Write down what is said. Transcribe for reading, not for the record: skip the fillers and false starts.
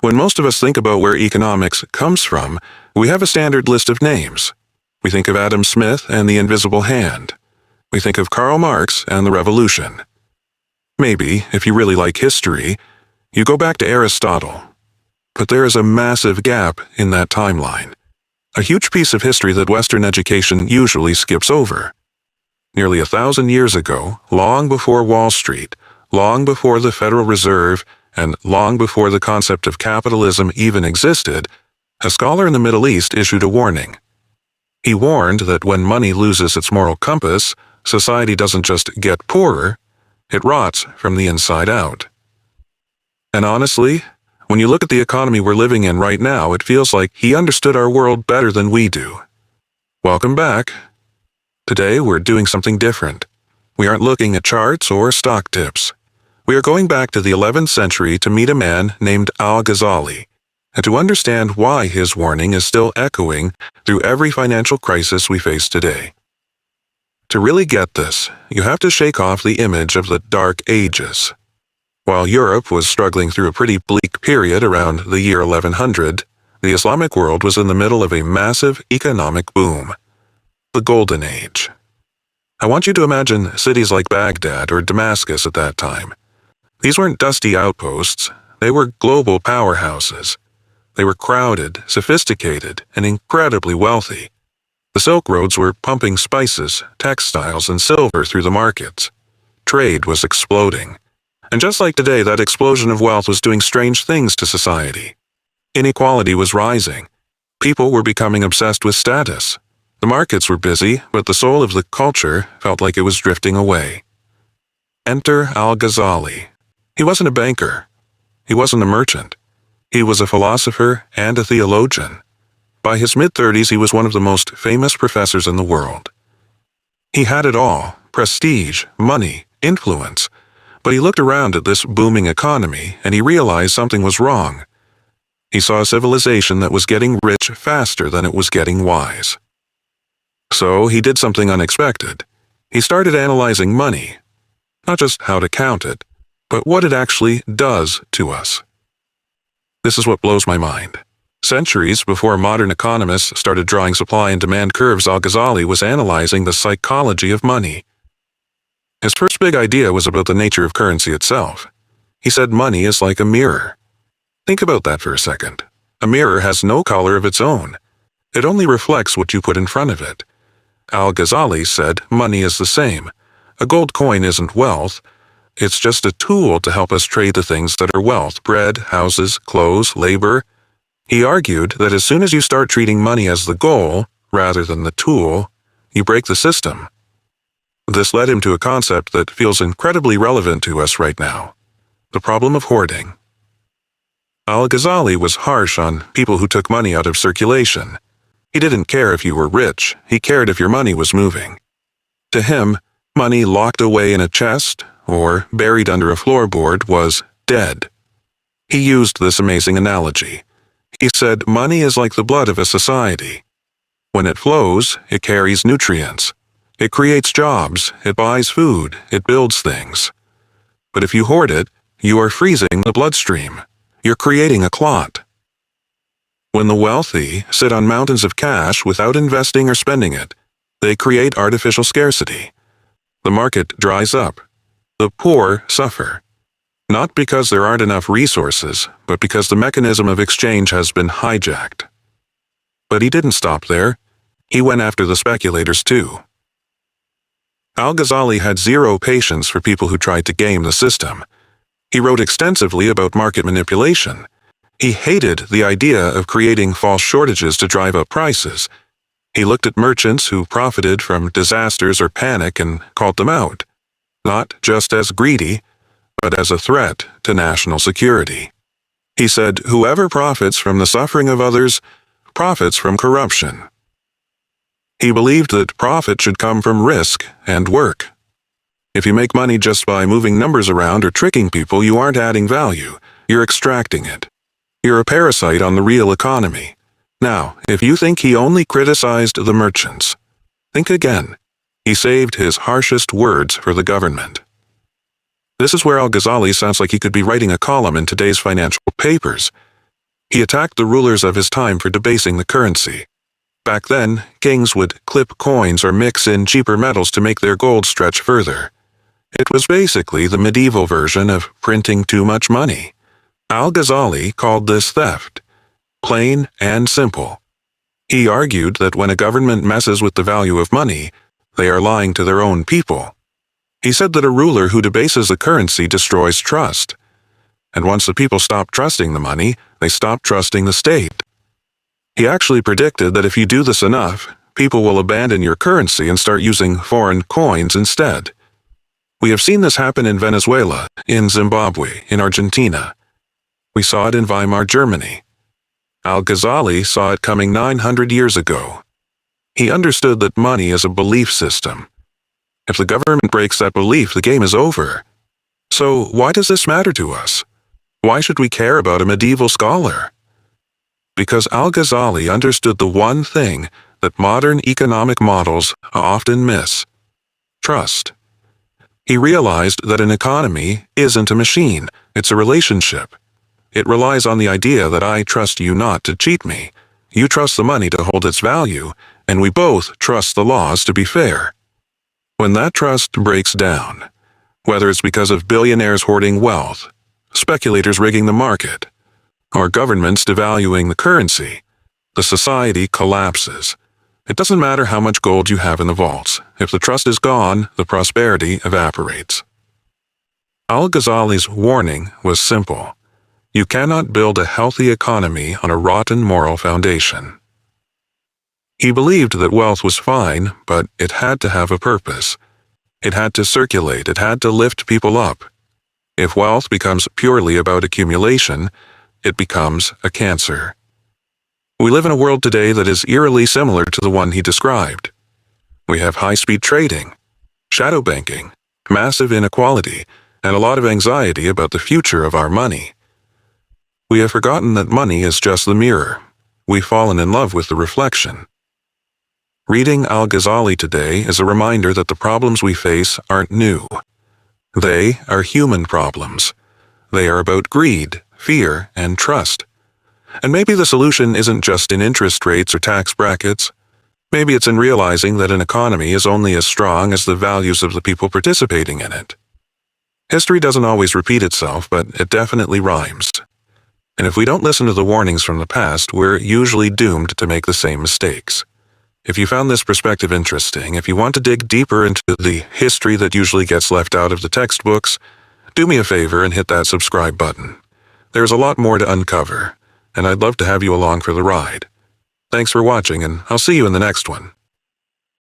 When most of us think about where economics comes from, we have a standard list of names. We think of Adam Smith and the invisible hand. We think of Karl Marx and the revolution. Maybe, if you really like history, you go back to Aristotle. But there is a massive gap in that timeline. A huge piece of history that Western education usually skips over. Nearly 1,000 years ago, long before Wall Street, long before the Federal Reserve, and long before the concept of capitalism even existed, a scholar in the Middle East issued a warning. He warned that when money loses its moral compass, society doesn't just get poorer, it rots from the inside out. And honestly, when you look at the economy we're living in right now, it feels like he understood our world better than we do. Welcome back. Today we're doing something different. We aren't looking at charts or stock tips. We are going back to the 11th century to meet a man named Al-Ghazali, and to understand why his warning is still echoing through every financial crisis we face today. To really get this, you have to shake off the image of the Dark Ages. While Europe was struggling through a pretty bleak period around the year 1100, the Islamic world was in the middle of a massive economic boom. The Golden Age. I want you to imagine cities like Baghdad or Damascus at that time. These weren't dusty outposts, they were global powerhouses. They were crowded, sophisticated, and incredibly wealthy. The Silk Roads were pumping spices, textiles, and silver through the markets. Trade was exploding. And just like today, that explosion of wealth was doing strange things to society. Inequality was rising. People were becoming obsessed with status. The markets were busy, but the soul of the culture felt like it was drifting away. Enter Al-Ghazali. He wasn't a banker. He wasn't a merchant. He was a philosopher and a theologian. By his mid-30s, he was one of the most famous professors in the world. He had it all: prestige, money, influence. But he looked around at this booming economy, and he realized something was wrong. He saw a civilization that was getting rich faster than it was getting wise. So he did something unexpected. He started analyzing money. Not just how to count it, but what it actually does to us. This is what blows my mind. Centuries before modern economists started drawing supply and demand curves, Al-Ghazali was analyzing the psychology of money. His first big idea was about the nature of currency itself. He said money is like a mirror. Think about that for a second. A mirror has no color of its own. It only reflects what you put in front of it. Al-Ghazali said money is the same. A gold coin isn't wealth. It's just a tool to help us trade the things that are wealth: bread, houses, clothes, labor. He argued that as soon as you start treating money as the goal, rather than the tool, you break the system. This led him to a concept that feels incredibly relevant to us right now: the problem of hoarding. Al-Ghazali was harsh on people who took money out of circulation. He didn't care if you were rich, he cared if your money was moving. To him, money locked away in a chest or buried under a floorboard was dead. He used this amazing analogy. He said money is like the blood of a society. When it flows, it carries nutrients. It creates jobs, it buys food, it builds things. But if you hoard it, you are freezing the bloodstream. You're creating a clot. When the wealthy sit on mountains of cash without investing or spending it, they create artificial scarcity. The market dries up. The poor suffer. Not because there aren't enough resources, but because the mechanism of exchange has been hijacked. But he didn't stop there. He went after the speculators too. Al-Ghazali had zero patience for people who tried to game the system. He wrote extensively about market manipulation. He hated the idea of creating false shortages to drive up prices. He looked at merchants who profited from disasters or panic and called them out, not just as greedy, but as a threat to national security. He said, whoever profits from the suffering of others profits from corruption. He believed that profit should come from risk and work. If you make money just by moving numbers around or tricking people, you aren't adding value, you're extracting it. You're a parasite on the real economy. Now, if you think he only criticized the merchants, think again. He saved his harshest words for the government. This is where Al-Ghazali sounds like he could be writing a column in today's financial papers. He attacked the rulers of his time for debasing the currency. Back then, kings would clip coins or mix in cheaper metals to make their gold stretch further. It was basically the medieval version of printing too much money. Al-Ghazali called this theft, plain and simple. He argued that when a government messes with the value of money, they are lying to their own people. He said that a ruler who debases the currency destroys trust. And once the people stop trusting the money, they stop trusting the state. He actually predicted that if you do this enough, people will abandon your currency and start using foreign coins instead. We have seen this happen in Venezuela, in Zimbabwe, in Argentina. We saw it in Weimar Germany. Al-Ghazali saw it coming 900 years ago. He understood that money is a belief system. If the government breaks that belief, the game is over. So why does this matter to us? Why should we care about a medieval scholar? Because Al-Ghazali understood the one thing that modern economic models often miss: trust. He realized that an economy isn't a machine, it's a relationship. It relies on the idea that I trust you not to cheat me, you trust the money to hold its value, and we both trust the laws to be fair. When that trust breaks down, whether it's because of billionaires hoarding wealth, speculators rigging the market, or governments devaluing the currency, the society collapses. It doesn't matter how much gold you have in the vaults. If the trust is gone, the prosperity evaporates. Al-Ghazali's warning was simple. You cannot build a healthy economy on a rotten moral foundation. He believed that wealth was fine, but it had to have a purpose. It had to circulate, it had to lift people up. If wealth becomes purely about accumulation, it becomes a cancer. We live in a world today that is eerily similar to the one he described. We have high-speed trading, shadow banking, massive inequality, and a lot of anxiety about the future of our money. We have forgotten that money is just the mirror. We've fallen in love with the reflection. Reading Al-Ghazali today is a reminder that the problems we face aren't new. They are human problems. They are about greed, fear, and trust. And maybe the solution isn't just in interest rates or tax brackets. Maybe it's in realizing that an economy is only as strong as the values of the people participating in it. History doesn't always repeat itself, but it definitely rhymes. And if we don't listen to the warnings from the past, we're usually doomed to make the same mistakes. If you found this perspective interesting, if you want to dig deeper into the history that usually gets left out of the textbooks, do me a favor and hit that subscribe button. There's a lot more to uncover, and I'd love to have you along for the ride. Thanks for watching, and I'll see you in the next one.